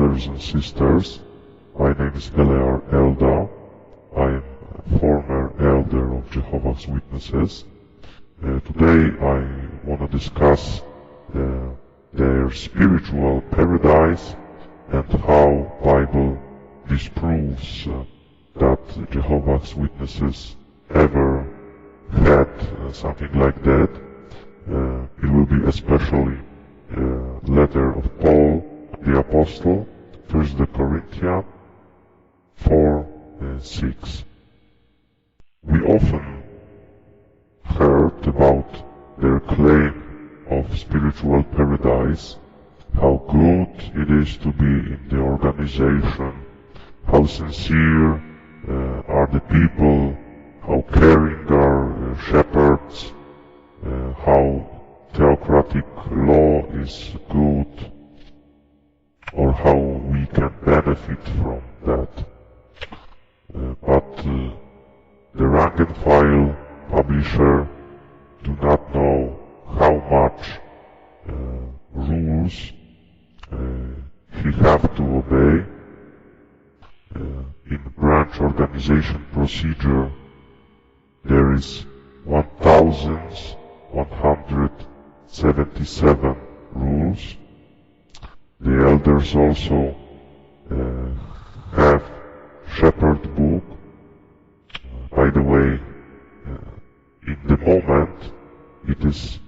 brothers and sisters. My name is Elda. I am a former elder of Jehovah's Witnesses. Today I want to discuss their spiritual paradise and how Bible disproves that Jehovah's Witnesses ever had something like that. It will be especially letter of Paul the Apostle, 1 Corinthians 4:6. We often heard about their claim of spiritual paradise, how good it is to be in the organization, how sincere are the people, how caring are shepherds, how theocratic law is good, or how we can benefit from that. But the rank and file publisher do not know how much rules he have to obey. In branch organization procedure there is 1,177 rules. The elders also have shepherd book. By the way, in the moment it is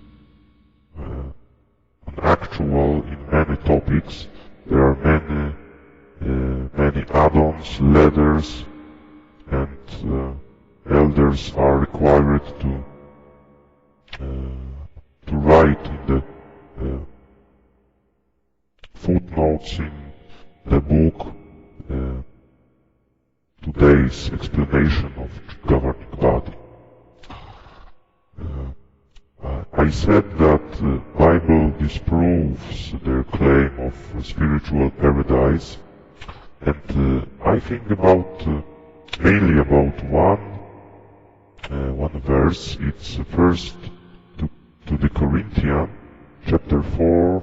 actual in many topics. There are many add-ons, letters, and elders are required to write in the footnotes in the book today's explanation of governing body. I said that the Bible disproves their claim of spiritual paradise, and I think mainly about one verse. It's first to the Corinthians, chapter 4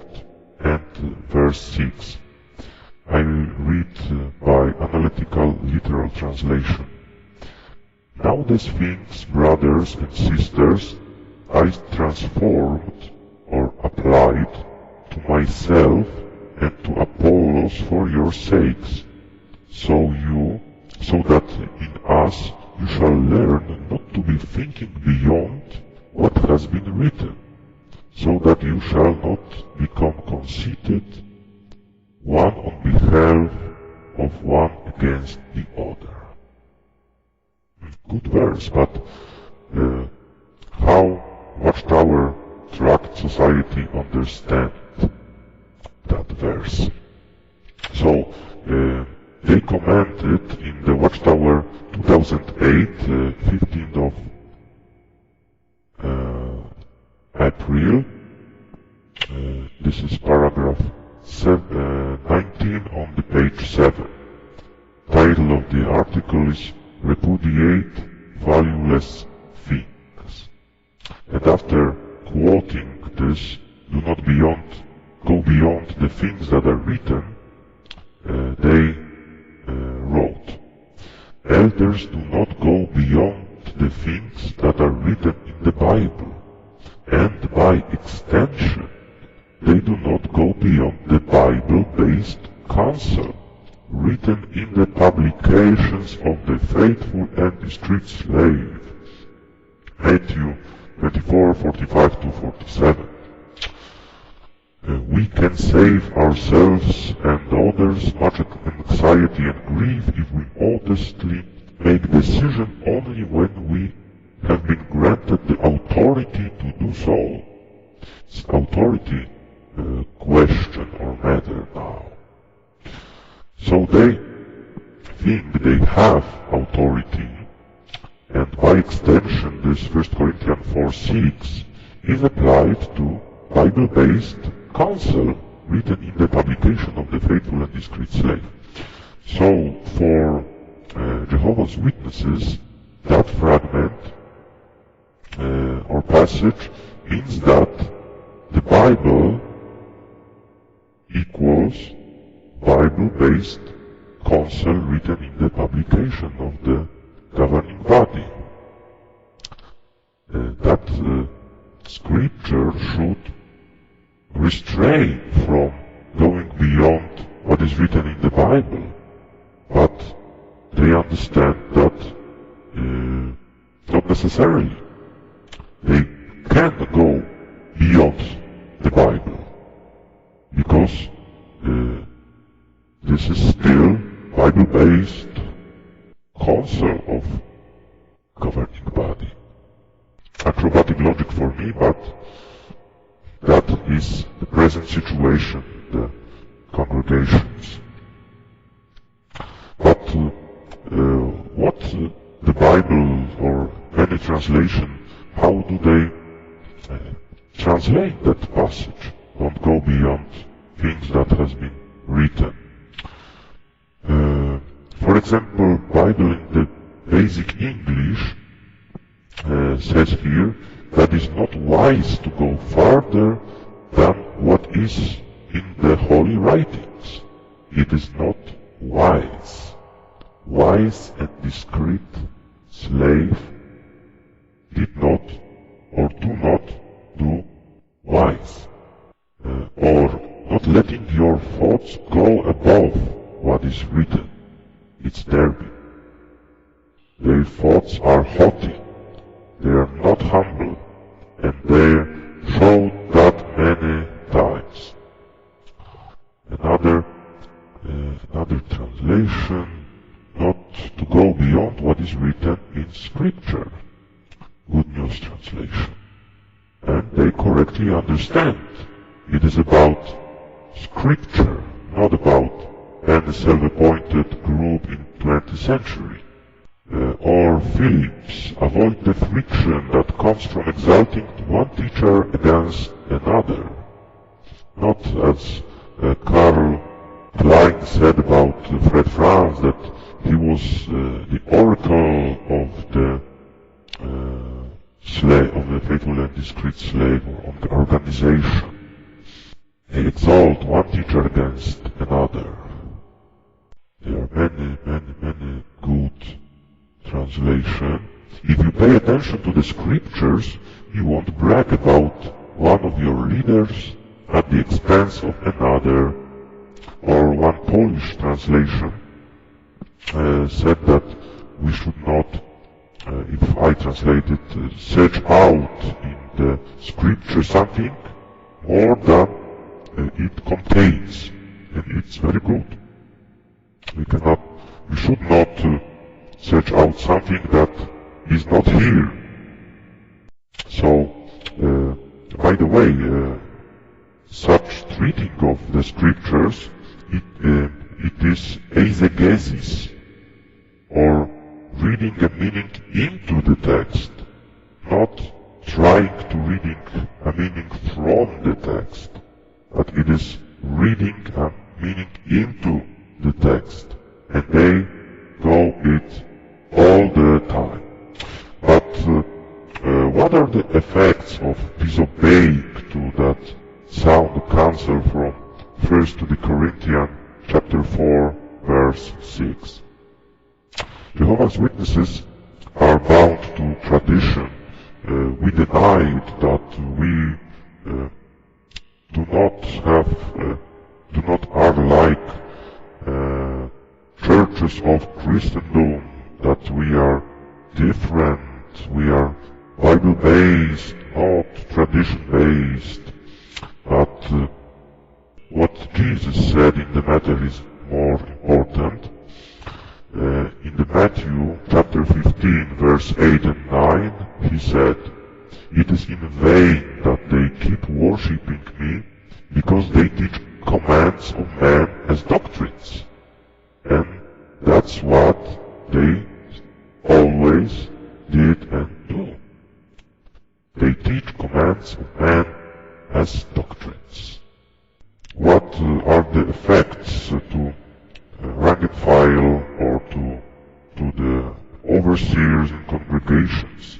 and verse 6. I will read by analytical literal translation. Now these things, brothers and sisters, I transformed or applied to myself and to Apollos for your sakes, so that in us you shall learn not to be thinking beyond what has been written, so that you shall not become conceited, one on behalf of one against the other. Good verse, but how Watchtower Tract Society understand that verse? So they commented in the Watchtower 2008, 15th of April. This is paragraph 19 on the page 7. Title of the article is Repudiate Valueless Things. And after quoting this, do not go beyond the things that are written, they wrote, elders do not go beyond the things that are written in the Bible, and by extension, they do not go beyond the Bible-based counsel written in the publications of the faithful and discreet slave. Matthew 24:45-47. We can save ourselves and others much anxiety and grief if we honestly make decision only when we have been granted the authority to do so. It's authority question or matter now. So they think they have authority, and by extension this 1 Corinthians 4:6 is applied to Bible-based counsel written in the publication of the faithful and discreet slave. So for Jehovah's Witnesses, that fragment or passage means that the Bible equals Bible Bible-based counsel written in the publication of the governing body. That scripture should restrain from going beyond what is written in the Bible, but they understand that not necessarily. They can go beyond the Bible, because this is still Bible-based counsel of governing body. Acrobatic logic for me, but that is the present situation in the congregations. But what the Bible or many translations, how do they translate that passage? Don't go beyond things that has been written. For example, Bible in the basic English says here that it's not wise to go farther than what is in the holy writings. It is not wise. Wise and discreet slave did not or do not do wise, or not letting your thoughts go above what is written. It's derby. Their thoughts are haughty. They are not humble, and they showed that many times. Another translation, not to go beyond what is written in Scripture. Good News Translation. And they correctly understand. It is about Scripture, not about any self-appointed group in 20th century. Or Phillips, avoid the friction that comes from exalting one teacher against another. Not as Karl Klein said about Fred Franz, that he was the oracle of the slave, of the faithful and discreet slave, or of the organization. They exalt one teacher against another. There are many good translations. If you pay attention to the scriptures, you won't brag about one of your leaders at the expense of another. Or one Polish translation said that we should not, if I translate it, search out in the scripture something more than it contains. And it's very good. We should not search out something that is not here. So, by the way, such treating of the scriptures, it is eisegesis, or reading a meaning into the text, not trying to reading a meaning from the text, but it is reading a meaning into the text, and they go it all the time. But what are the effects of disobeying to that sound counsel from 1 Corinthians chapter 4, verse 6? Jehovah's Witnesses are bound to tradition. We denied that we do not are like churches of Christendom, that we are different, we are Bible-based, not tradition-based. But what Jesus said in the matter is more important. In the Matthew chapter 15, verse 8 and 9, he said, "It is in vain that they keep worshipping me, because they teach commands of men as doctrines." And that's what they always did and do. They teach commands of men as doctrines. What are the effects to rank and file or to the overseers in congregations?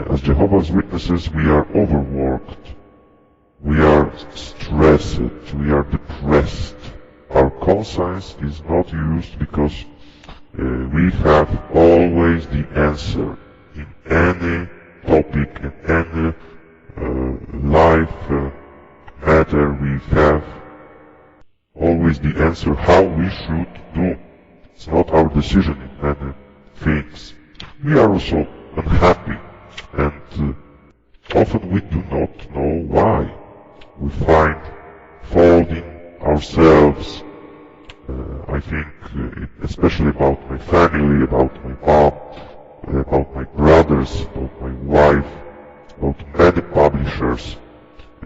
As Jehovah's Witnesses, we are overworked, we are stressed, we are depressed. Our conscience is not used because we have always the answer in any topic, in any life matter. We have always the answer how we should do. It's not our decision in many things. We are also unhappy, and often we do not know why. We find fault in ourselves. I think especially about my family, about my mom, about my brothers, about my wife, about many publishers.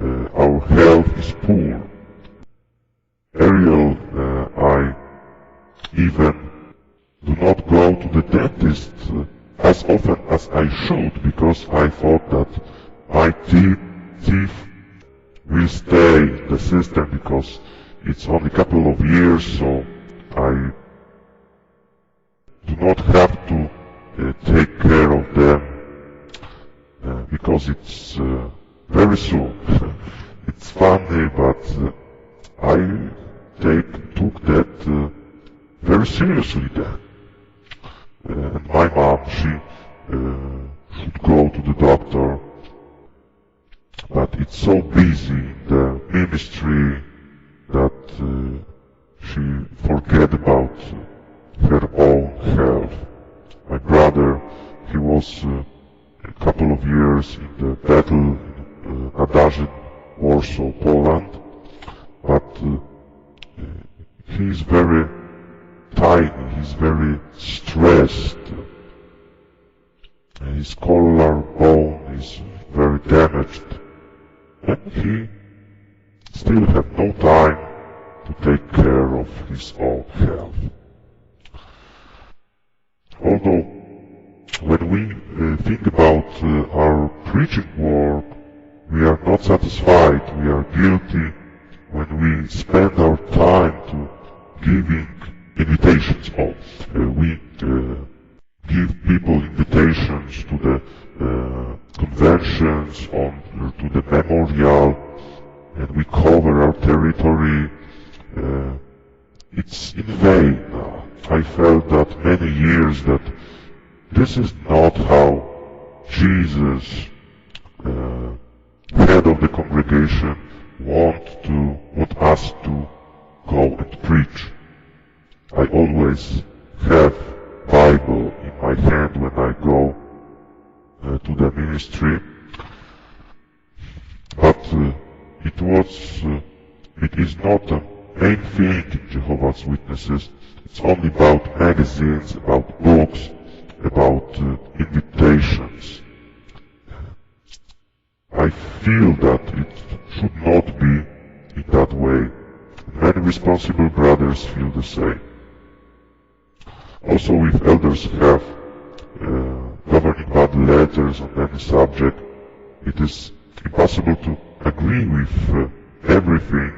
Our health is poor. Ariel, I even do not go to the dentist as often as I should because I thought that my teeth will stay in the system because it's only a couple of years, so I do not have to take care of them because it's very soon. It's funny, but I took that very seriously then. And my mom, she should go to the doctor, but it's so busy in the ministry that she forget about her own health. My brother, he was a couple of years in the battle in Nadazhin, Warsaw, Poland, but he's very tiny, he's very stressed. His collarbone is very damaged, and he still has no time to take care of his own health. Although, when we think about our preaching work, we are not satisfied, we are guilty when we spend our time to giving invitations. We give people invitations to the conventions, to the memorial, and we cover our territory. It's in vain. I felt that many years that this is not how Jesus, head of the congregation, want us to go and preach. I always have Bible in my hand when I go to the ministry, but it is not a main thing in Jehovah's Witnesses. It's only about magazines, about books, about invitations. I feel that it should not be in that way. Many responsible brothers feel the same. Also, if elders have governing body letters on any subject, it is impossible to agree with everything.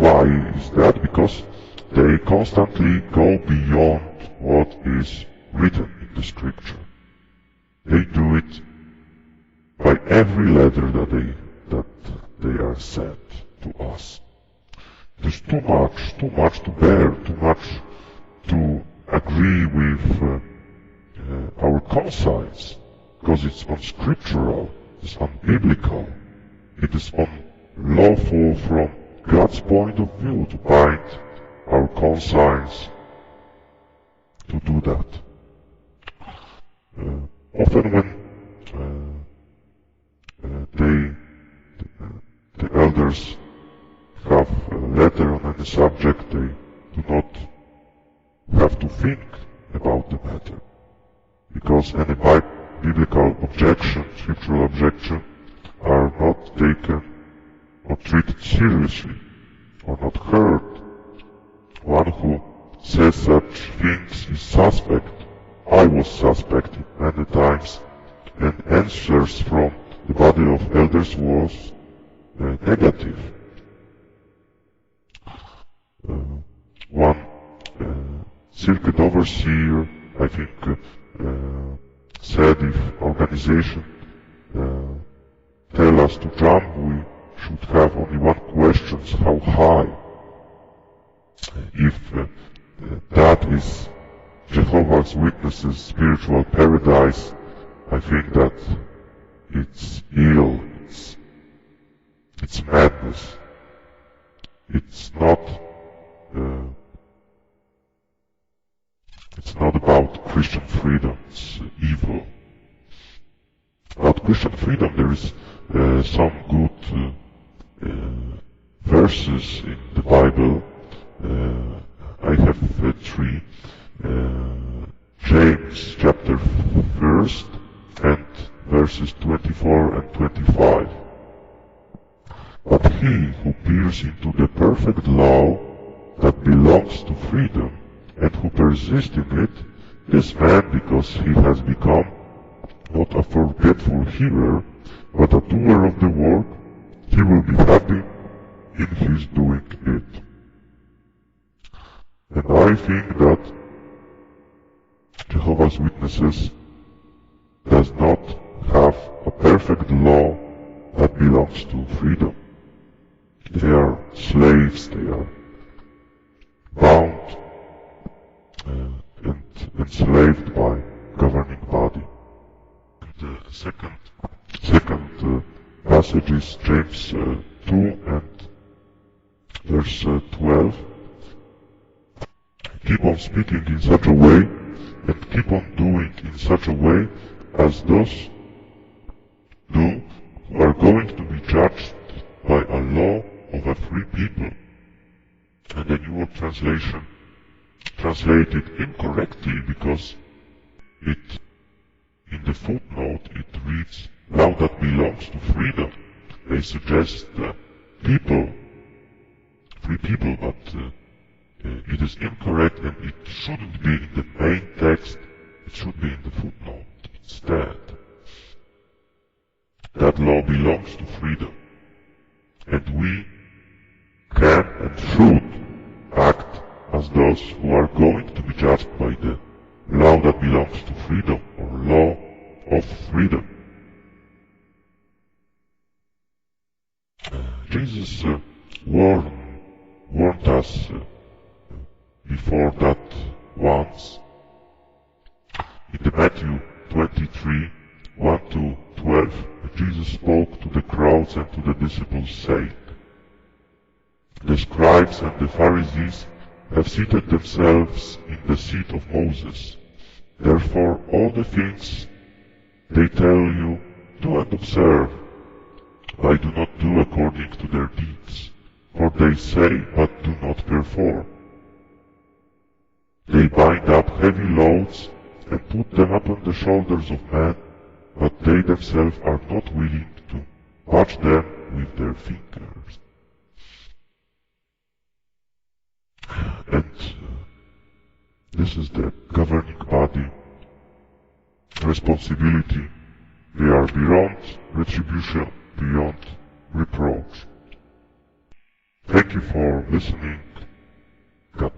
Why is that? Because they constantly go beyond what is written in the scripture. They do it by every letter that they are sent to us. There's too much to bear, too much to agree with our conscience, because it's unscriptural, it's unbiblical, it is unlawful from God's point of view to bind our conscience to do that. Often when the elders have a letter on any subject, they do not have to think about the matter, because any biblical objection, scriptural objection, are not taken or treated seriously or not heard. One who says such things is suspect. I was suspected many times, and answers from the body of elders was negative. One circuit overseer, I think, said if organization tell us to jump, we should have only one question: how high? Jehovah's Witnesses spiritual paradise, I think that it's ill, it's madness. It's not about Christian freedom, it's evil. About Christian freedom there is some good verses in the Bible. I have three. James chapter 1 and verses 24 and 25. But he who peers into the perfect law that belongs to freedom, and who persists in it, this man, because he has become not a forgetful hearer, but a doer of the work, he will be happy in his doing it. And I think that Jehovah's Witnesses does not have a perfect law that belongs to freedom. They are slaves, they are bound and enslaved by governing body. The second passage is James 2 and verse 12. Keep on speaking in such a way and keep on doing in such a way as those do who are going to be judged by a law of a free people. And the New World Translation translated incorrectly because in the footnote it reads law that belongs to freedom. They suggest people, free people, but it is incorrect and it shouldn't be in the main text, it should be in the footnote instead. That law belongs to freedom, and we can and should act as those who are going to be judged by the law that belongs to freedom, or law of freedom. Jesus warned us before that once. In the Matthew 23, 1 to 12, Jesus spoke to the crowds and to the disciples, saying, the scribes and the Pharisees have seated themselves in the seat of Moses. Therefore all the things they tell you, do and observe, but do not do according to their deeds, for they say but do not perform. They bind up heavy loads and put them upon the shoulders of men, but they themselves are not willing to budge them with their fingers. And this is the governing body responsibility. They are beyond retribution, beyond reproach. Thank you for listening. God